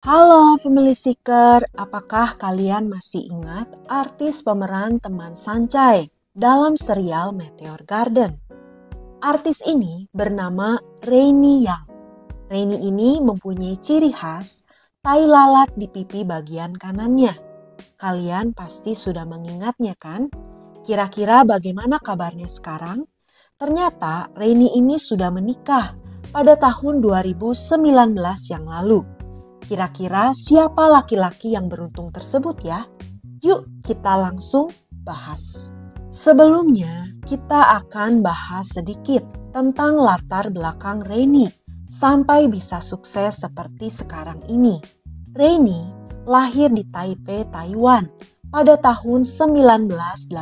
Halo Family Seeker, apakah kalian masih ingat artis pemeran teman Sancai dalam serial Meteor Garden? Artis ini bernama Rainy Yang. Rainy ini mempunyai ciri khas tai lalat di pipi bagian kanannya. Kalian pasti sudah mengingatnya kan? Kira-kira bagaimana kabarnya sekarang? Ternyata Rainy ini sudah menikah pada tahun 2019 yang lalu. Kira-kira siapa laki-laki yang beruntung tersebut ya? Yuk kita langsung bahas. Sebelumnya kita akan bahas sedikit tentang latar belakang Rainy sampai bisa sukses seperti sekarang ini. Rainy lahir di Taipei, Taiwan pada tahun 1984.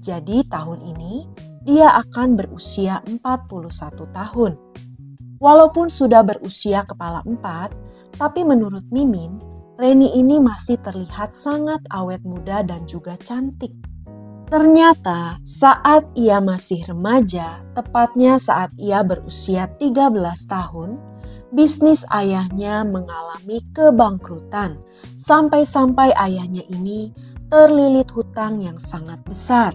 Jadi tahun ini dia akan berusia 41 tahun. Walaupun sudah berusia kepala 4, tapi menurut Mimin, Rainy ini masih terlihat sangat awet muda dan juga cantik. Ternyata saat ia masih remaja, tepatnya saat ia berusia 13 tahun, bisnis ayahnya mengalami kebangkrutan. Sampai-sampai ayahnya ini terlilit hutang yang sangat besar.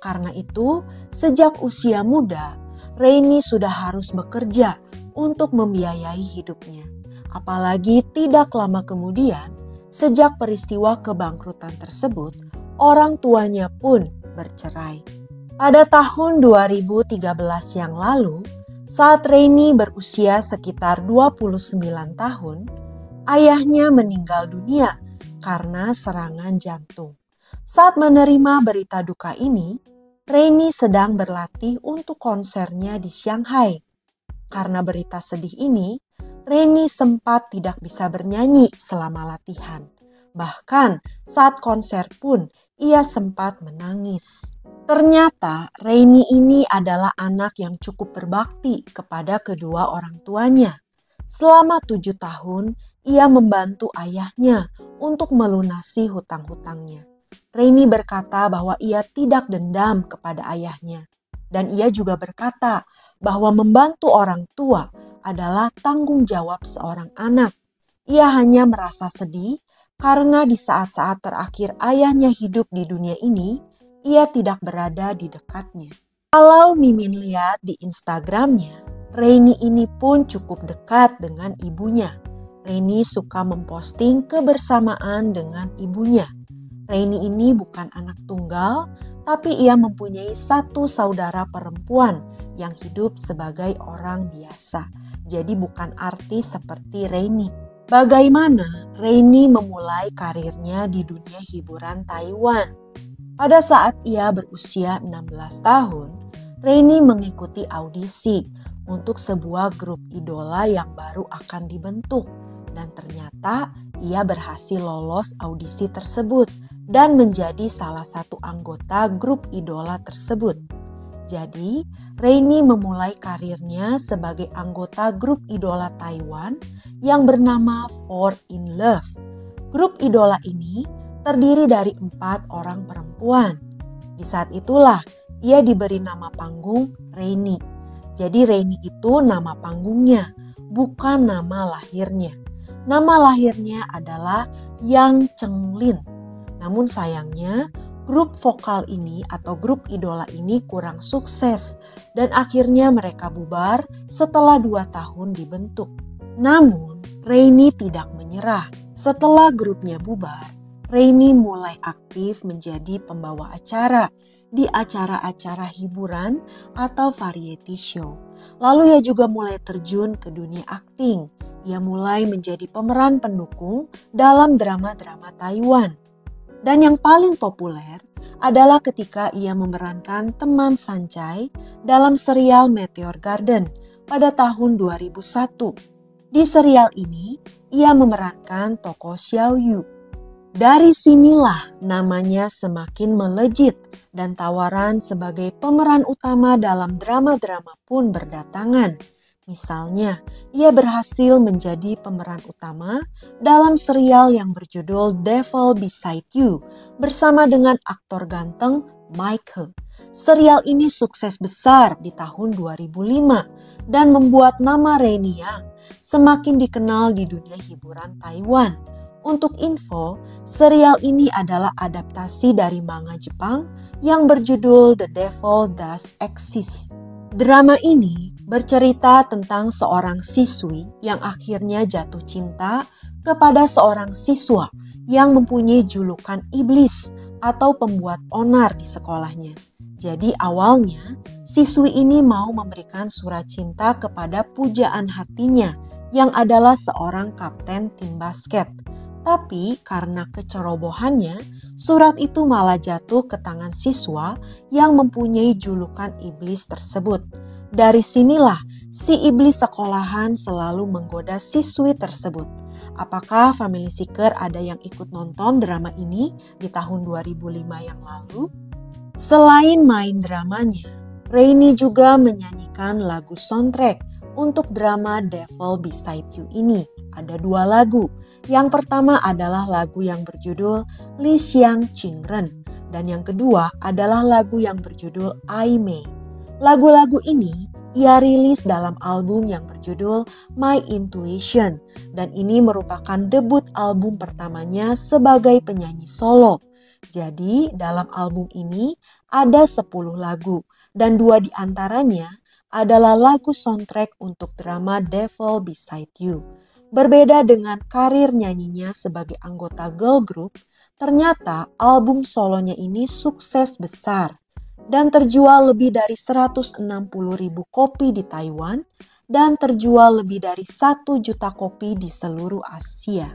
Karena itu, sejak usia muda, Rainy sudah harus bekerja untuk membiayai hidupnya. Apalagi tidak lama kemudian, sejak peristiwa kebangkrutan tersebut, orang tuanya pun bercerai. Pada tahun 2013 yang lalu, saat Rainy berusia sekitar 29 tahun, ayahnya meninggal dunia karena serangan jantung. Saat menerima berita duka ini, Rainy sedang berlatih untuk konsernya di Shanghai. Karena berita sedih ini, Rainy sempat tidak bisa bernyanyi selama latihan. Bahkan saat konser pun ia sempat menangis. Ternyata Rainy ini adalah anak yang cukup berbakti kepada kedua orang tuanya. Selama 7 tahun, ia membantu ayahnya untuk melunasi hutang-hutangnya. Rainy berkata bahwa ia tidak dendam kepada ayahnya. Dan ia juga berkata bahwa membantu orang tua adalah tanggung jawab seorang anak. Ia hanya merasa sedih karena di saat-saat terakhir ayahnya hidup di dunia ini, ia tidak berada di dekatnya. Kalau Mimin lihat di Instagramnya, Rainy ini pun cukup dekat dengan ibunya. Rainy suka memposting kebersamaan dengan ibunya. Rainy ini bukan anak tunggal, tapi ia mempunyai satu saudara perempuan yang hidup sebagai orang biasa. Jadi bukan artis seperti Rainy. Bagaimana Rainy memulai karirnya di dunia hiburan Taiwan? Pada saat ia berusia 16 tahun, Rainy mengikuti audisi untuk sebuah grup idola yang baru akan dibentuk. Dan ternyata ia berhasil lolos audisi tersebut dan menjadi salah satu anggota grup idola tersebut. Jadi, Rainy memulai karirnya sebagai anggota grup idola Taiwan yang bernama Four in Love. Grup idola ini terdiri dari 4 orang perempuan. Di saat itulah ia diberi nama panggung Rainy. Jadi Rainy itu nama panggungnya, bukan nama lahirnya. Nama lahirnya adalah Yang Chenglin. Namun sayangnya, grup vokal ini atau grup idola ini kurang sukses dan akhirnya mereka bubar setelah 2 tahun dibentuk. Namun, Rainy tidak menyerah. Setelah grupnya bubar, Rainy mulai aktif menjadi pembawa acara di acara-acara hiburan atau variety show. Lalu ia juga mulai terjun ke dunia akting. Ia mulai menjadi pemeran pendukung dalam drama-drama Taiwan. Dan yang paling populer adalah ketika ia memerankan teman Sancai dalam serial Meteor Garden pada tahun 2001. Di serial ini, ia memerankan tokoh Xiao Yu. Dari sinilah namanya semakin melejit dan tawaran sebagai pemeran utama dalam drama-drama pun berdatangan. Misalnya, ia berhasil menjadi pemeran utama dalam serial yang berjudul Devil Beside You bersama dengan aktor ganteng Mike He. Serial ini sukses besar di tahun 2005 dan membuat nama Rainy Yang semakin dikenal di dunia hiburan Taiwan. Untuk info, serial ini adalah adaptasi dari manga Jepang yang berjudul The Devil Does Exist. Drama ini bercerita tentang seorang siswi yang akhirnya jatuh cinta kepada seorang siswa yang mempunyai julukan iblis atau pembuat onar di sekolahnya. Jadi awalnya, siswi ini mau memberikan surat cinta kepada pujaan hatinya yang adalah seorang kapten tim basket. Tapi karena kecerobohannya, surat itu malah jatuh ke tangan siswa yang mempunyai julukan iblis tersebut. Dari sinilah si iblis sekolahan selalu menggoda siswi tersebut. Apakah Family Seeker ada yang ikut nonton drama ini di tahun 2005 yang lalu? Selain main dramanya, Rainy juga menyanyikan lagu soundtrack untuk drama Devil Beside You ini. Ada 2 lagu. Yang pertama adalah lagu yang berjudul Li Xiang Qing Ren, dan yang kedua adalah lagu yang berjudul I Mei. Lagu-lagu ini ia rilis dalam album yang berjudul My Intuition, dan ini merupakan debut album pertamanya sebagai penyanyi solo. Jadi dalam album ini ada 10 lagu, dan 2 diantaranya adalah lagu soundtrack untuk drama Devil Beside You. Berbeda dengan karir nyanyinya sebagai anggota girl group, ternyata album solonya ini sukses besar dan terjual lebih dari 160.000 kopi di Taiwan dan terjual lebih dari 1 juta kopi di seluruh Asia.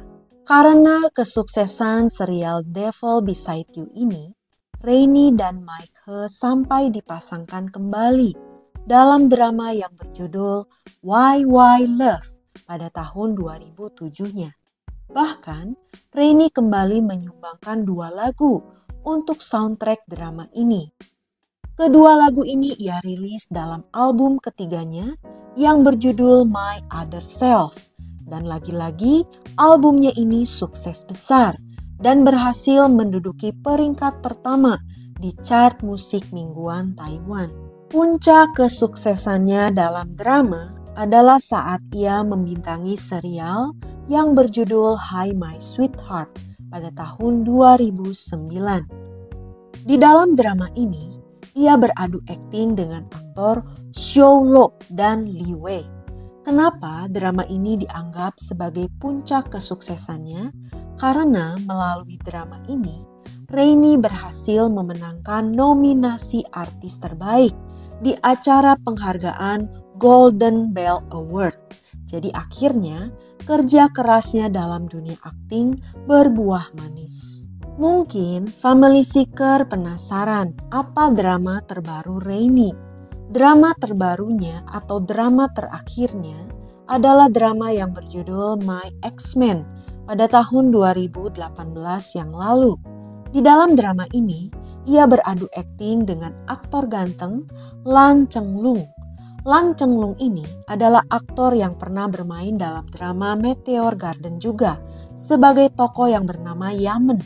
Karena kesuksesan serial Devil Beside You ini, Rainy dan Mike He sampai dipasangkan kembali dalam drama yang berjudul Why Love pada tahun 2007-nya. Bahkan, Rainy kembali menyumbangkan 2 lagu untuk soundtrack drama ini. Kedua lagu ini ia rilis dalam album ketiganya yang berjudul My Other Self. Dan lagi-lagi albumnya ini sukses besar dan berhasil menduduki peringkat pertama di chart musik mingguan Taiwan. Puncak kesuksesannya dalam drama adalah saat ia membintangi serial yang berjudul Hi My Sweetheart pada tahun 2009. Di dalam drama ini, ia beradu akting dengan aktor Xiao Lo dan Li Wei. Kenapa drama ini dianggap sebagai puncak kesuksesannya? Karena melalui drama ini, Rainy berhasil memenangkan nominasi artis terbaik di acara penghargaan Golden Bell Award. Jadi akhirnya kerja kerasnya dalam dunia akting berbuah manis. Mungkin Family Seeker penasaran apa drama terbaru Rainy. Drama terbarunya atau drama terakhirnya adalah drama yang berjudul My X-Men pada tahun 2018 yang lalu. Di dalam drama ini, ia beradu akting dengan aktor ganteng Lan Chenglung. Lan Chenglung ini adalah aktor yang pernah bermain dalam drama Meteor Garden juga sebagai tokoh yang bernama Yamen.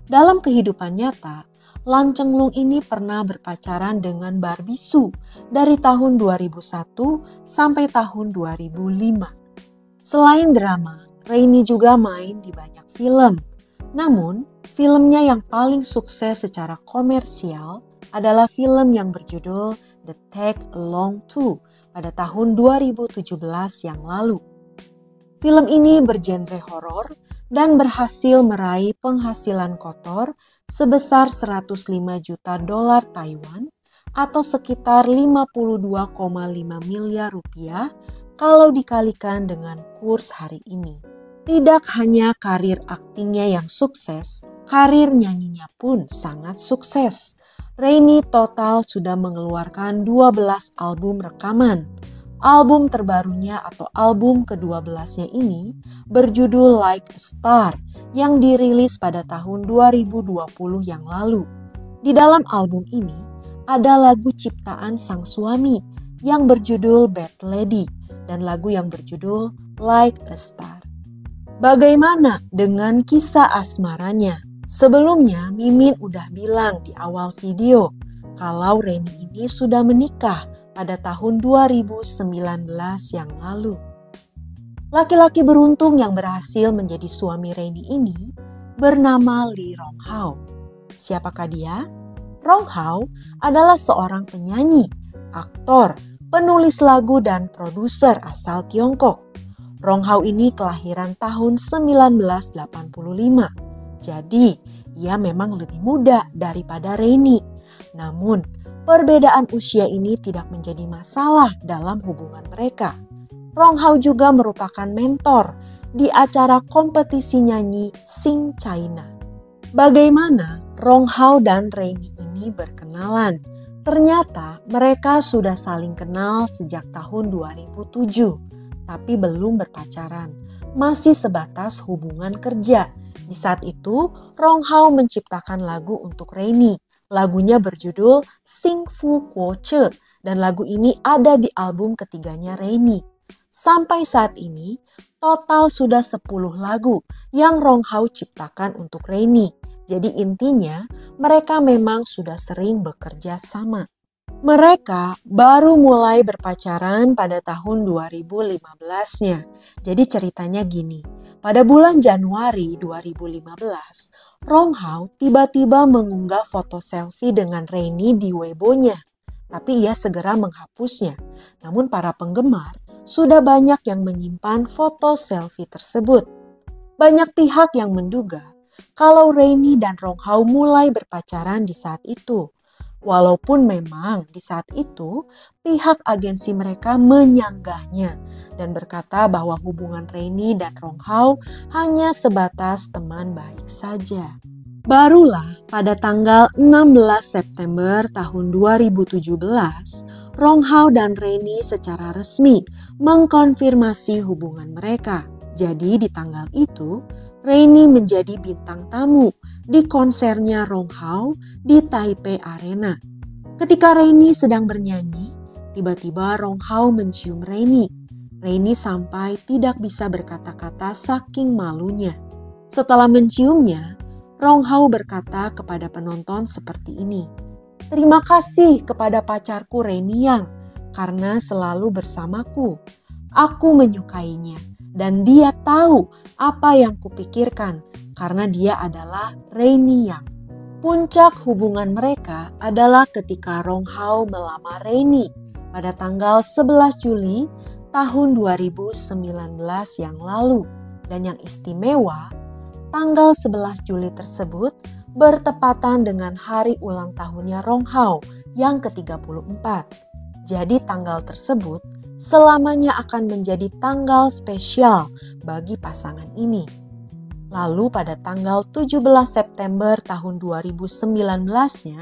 Dalam kehidupan nyata, Lan Chenglung ini pernah berpacaran dengan Barbie Su dari tahun 2001 sampai tahun 2005. Selain drama, Rainy juga main di banyak film. Namun, filmnya yang paling sukses secara komersial adalah film yang berjudul The Tag Along 2 pada tahun 2017 yang lalu. Film ini bergenre horor dan berhasil meraih penghasilan kotor sebesar 105 juta dolar Taiwan atau sekitar 52,5 miliar rupiah kalau dikalikan dengan kurs hari ini. Tidak hanya karir aktingnya yang sukses, karir nyanyinya pun sangat sukses. Rainy total sudah mengeluarkan 12 album rekaman. Album terbarunya atau album ke-12-nya ini berjudul Like a Star yang dirilis pada tahun 2020 yang lalu. Di dalam album ini ada lagu ciptaan sang suami yang berjudul Bad Lady dan lagu yang berjudul Like a Star. Bagaimana dengan kisah asmaranya? Sebelumnya Mimin udah bilang di awal video kalau Rainy ini sudah menikah pada tahun 2019 yang lalu. Laki-laki beruntung yang berhasil menjadi suami Rainy ini bernama Lee Rong Hao. Siapakah dia? Rong Hao adalah seorang penyanyi, aktor, penulis lagu dan produser asal Tiongkok. Rong Hao ini kelahiran tahun 1985. Jadi, ia memang lebih muda daripada Rainy. Namun, perbedaan usia ini tidak menjadi masalah dalam hubungan mereka. Rong Hao juga merupakan mentor di acara kompetisi nyanyi Sing China. Bagaimana Rong Hao dan Rainy ini berkenalan? Ternyata mereka sudah saling kenal sejak tahun 2007, tapi belum berpacaran, masih sebatas hubungan kerja. Di saat itu, Rong Hao menciptakan lagu untuk Rainy. Lagunya berjudul Sing Fu Kuo Che, dan lagu ini ada di album ketiganya Rainy. Sampai saat ini, total sudah 10 lagu yang Rong Hao ciptakan untuk Rainy. Jadi intinya, mereka memang sudah sering bekerja sama. Mereka baru mulai berpacaran pada tahun 2015-nya. Jadi ceritanya gini, pada bulan Januari 2015, Rong Hao tiba-tiba mengunggah foto selfie dengan Rainy di Weibo-nya. Tapi ia segera menghapusnya. Namun para penggemar sudah banyak yang menyimpan foto selfie tersebut. Banyak pihak yang menduga kalau Rainy dan Rong Hao mulai berpacaran di saat itu. Walaupun memang di saat itu pihak agensi mereka menyanggahnya dan berkata bahwa hubungan Rainy dan Rong Hao hanya sebatas teman baik saja. Barulah pada tanggal 16 September tahun 2017, Rong Hao dan Rainy secara resmi mengkonfirmasi hubungan mereka. Jadi di tanggal itu, Rainy menjadi bintang tamu di konsernya Rong Hao di Taipei Arena. Ketika Rainy sedang bernyanyi, tiba-tiba Rong Hao mencium Rainy. Rainy sampai tidak bisa berkata-kata saking malunya. Setelah menciumnya, Rong Hao berkata kepada penonton seperti ini, "Terima kasih kepada pacarku Rainy Yang karena selalu bersamaku. Aku menyukainya dan dia tahu apa yang kupikirkan karena dia adalah Rainy Yang." Puncak hubungan mereka adalah ketika Rong Hao melamar Rainy pada tanggal 11 Juli tahun 2019 yang lalu. Dan yang istimewa, tanggal 11 Juli tersebut bertepatan dengan hari ulang tahunnya Rong Hao yang ke-34. Jadi tanggal tersebut selamanya akan menjadi tanggal spesial bagi pasangan ini. Lalu pada tanggal 17 September tahun 2019-nya,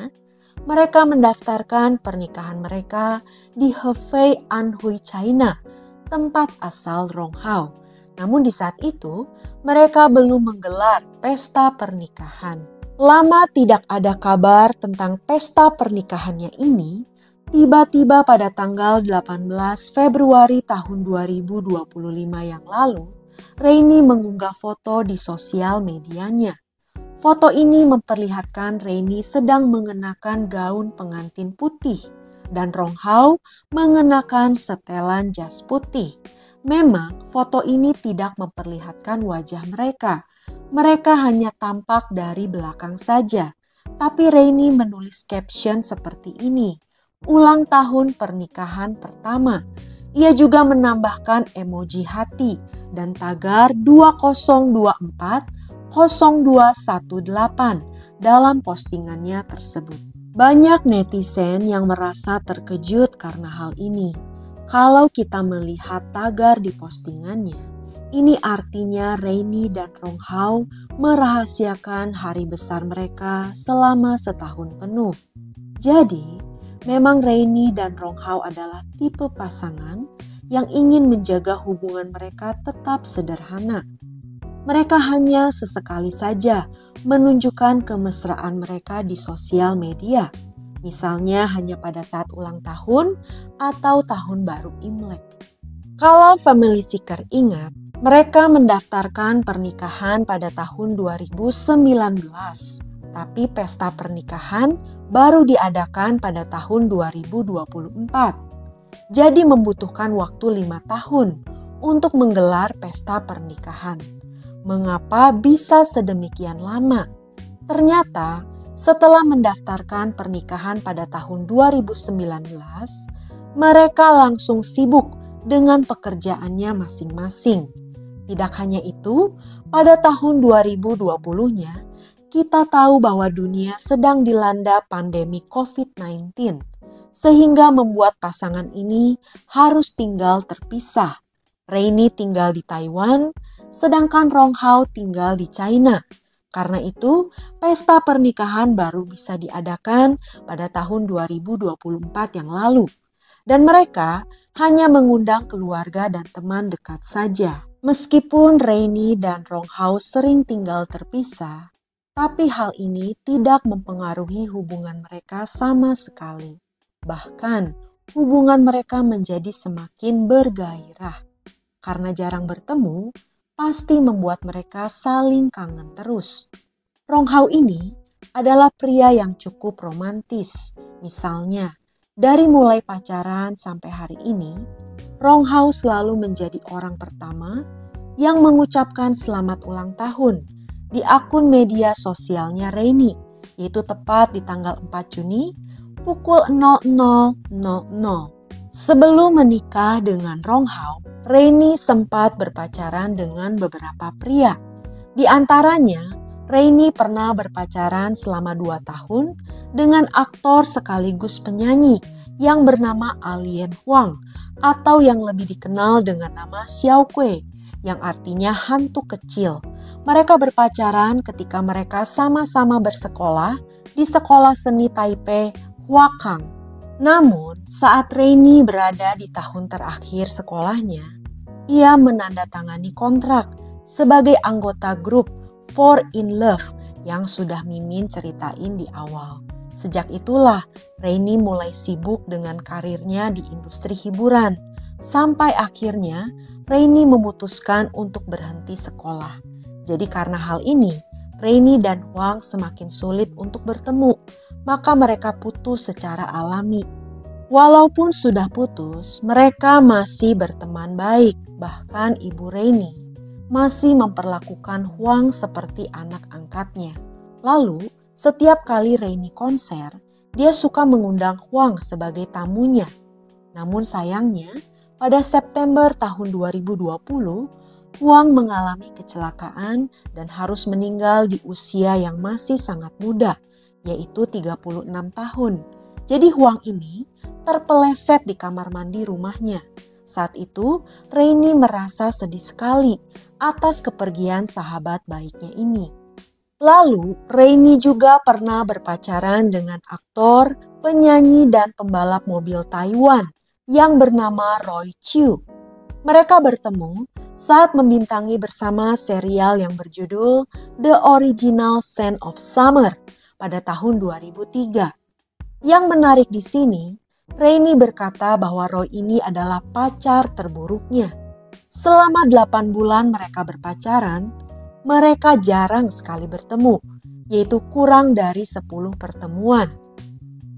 mereka mendaftarkan pernikahan mereka di Hefei Anhui, China, tempat asal Rong Hao. Namun di saat itu, mereka belum menggelar pesta pernikahan. Lama tidak ada kabar tentang pesta pernikahannya ini, tiba-tiba pada tanggal 18 Februari tahun 2025 yang lalu, Rainy mengunggah foto di sosial medianya. Foto ini memperlihatkan Rainy sedang mengenakan gaun pengantin putih dan Rong Hao mengenakan setelan jas putih. Memang foto ini tidak memperlihatkan wajah mereka. Mereka hanya tampak dari belakang saja. Tapi Rainy menulis caption seperti ini, "Ulang tahun pernikahan pertama." Ia juga menambahkan emoji hati dan tagar 2024-0218 dalam postingannya tersebut. Banyak netizen yang merasa terkejut karena hal ini. Kalau kita melihat tagar di postingannya, ini artinya Rainy dan Rong Hao merahasiakan hari besar mereka selama setahun penuh. Jadi, memang Rainy dan Rong Hao adalah tipe pasangan yang ingin menjaga hubungan mereka tetap sederhana. Mereka hanya sesekali saja menunjukkan kemesraan mereka di sosial media. Misalnya hanya pada saat ulang tahun atau tahun baru Imlek. Kalau Family Seeker ingat, mereka mendaftarkan pernikahan pada tahun 2019. Tapi pesta pernikahan baru diadakan pada tahun 2024. Jadi membutuhkan waktu 5 tahun untuk menggelar pesta pernikahan. Mengapa bisa sedemikian lama? Ternyata setelah mendaftarkan pernikahan pada tahun 2019, mereka langsung sibuk dengan pekerjaannya masing-masing. Tidak hanya itu, pada tahun 2020-nya, kita tahu bahwa dunia sedang dilanda pandemi COVID-19, sehingga membuat pasangan ini harus tinggal terpisah. Rainy tinggal di Taiwan, sedangkan Rong Hao tinggal di China. Karena itu, pesta pernikahan baru bisa diadakan pada tahun 2024 yang lalu. Dan mereka hanya mengundang keluarga dan teman dekat saja. Meskipun Rainy dan Rong Hao sering tinggal terpisah, tapi hal ini tidak mempengaruhi hubungan mereka sama sekali. Bahkan, hubungan mereka menjadi semakin bergairah. Karena jarang bertemu, pasti membuat mereka saling kangen terus. Rong Hao ini adalah pria yang cukup romantis. Misalnya, dari mulai pacaran sampai hari ini, Rong Hao selalu menjadi orang pertama yang mengucapkan selamat ulang tahun di akun media sosialnya Rainy, yaitu tepat di tanggal 4 Juni pukul 00.00. Sebelum menikah dengan Rong Hao, Rainy sempat berpacaran dengan beberapa pria. Di antaranya, Rainy pernah berpacaran selama 2 tahun dengan aktor sekaligus penyanyi yang bernama Alien Huang, atau yang lebih dikenal dengan nama Xiao Kui, yang artinya hantu kecil. Mereka berpacaran ketika mereka sama-sama bersekolah di Sekolah Seni Taipei Huakang. Namun, saat Rainy berada di tahun terakhir sekolahnya, ia menandatangani kontrak sebagai anggota grup Four in Love yang sudah Mimin ceritain di awal. Sejak itulah Rainy mulai sibuk dengan karirnya di industri hiburan. Sampai akhirnya Rainy memutuskan untuk berhenti sekolah. Jadi karena hal ini, Rainy dan Huang semakin sulit untuk bertemu, maka mereka putus secara alami. Walaupun sudah putus, mereka masih berteman baik. Bahkan ibu Rainy masih memperlakukan Huang seperti anak angkatnya. Lalu, setiap kali Rainy konser, dia suka mengundang Huang sebagai tamunya. Namun sayangnya, pada September tahun 2020, Huang mengalami kecelakaan dan harus meninggal di usia yang masih sangat muda, yaitu 36 tahun. Jadi Huang ini terpeleset di kamar mandi rumahnya. Saat itu, Rainy merasa sedih sekali atas kepergian sahabat baiknya ini. Lalu, Rainy juga pernah berpacaran dengan aktor, penyanyi, dan pembalap mobil Taiwan yang bernama Roy Chiu. Mereka bertemu saat membintangi bersama serial yang berjudul The Original Scent of Summer pada tahun 2003. Yang menarik di sini, Rainy berkata bahwa Roy ini adalah pacar terburuknya. Selama 8 bulan mereka berpacaran, mereka jarang sekali bertemu, yaitu kurang dari 10 pertemuan.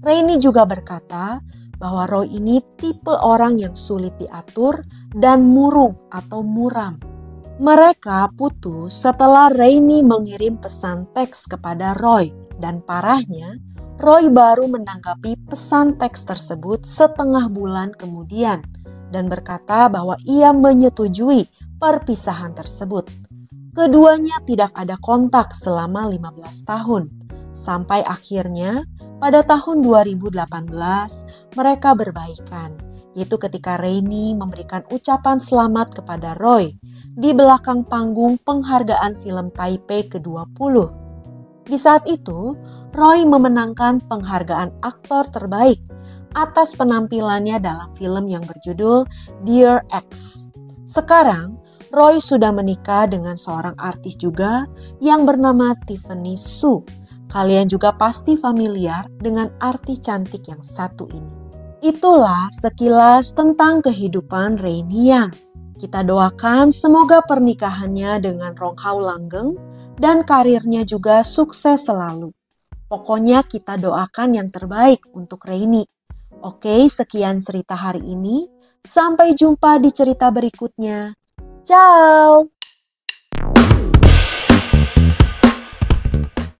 Rainy juga berkata bahwa Roy ini tipe orang yang sulit diatur dan murung atau muram. Mereka putus setelah Rainy mengirim pesan teks kepada Roy, dan parahnya, Roy baru menanggapi pesan teks tersebut setengah bulan kemudian dan berkata bahwa ia menyetujui perpisahan tersebut. Keduanya tidak ada kontak selama 15 tahun. Sampai akhirnya pada tahun 2018 mereka berbaikan, yaitu ketika Rainy memberikan ucapan selamat kepada Roy di belakang panggung penghargaan film Taipei ke-20. Di saat itu, Roy memenangkan penghargaan aktor terbaik atas penampilannya dalam film yang berjudul Dear Ex. Sekarang, Roy sudah menikah dengan seorang artis juga yang bernama Tiffany Su. Kalian juga pasti familiar dengan artis cantik yang satu ini. Itulah sekilas tentang kehidupan Rainy Yang. Kita doakan semoga pernikahannya dengan Rong Hao langgeng dan karirnya juga sukses selalu. Pokoknya kita doakan yang terbaik untuk Rainy. Oke, sekian cerita hari ini. Sampai jumpa di cerita berikutnya. Ciao!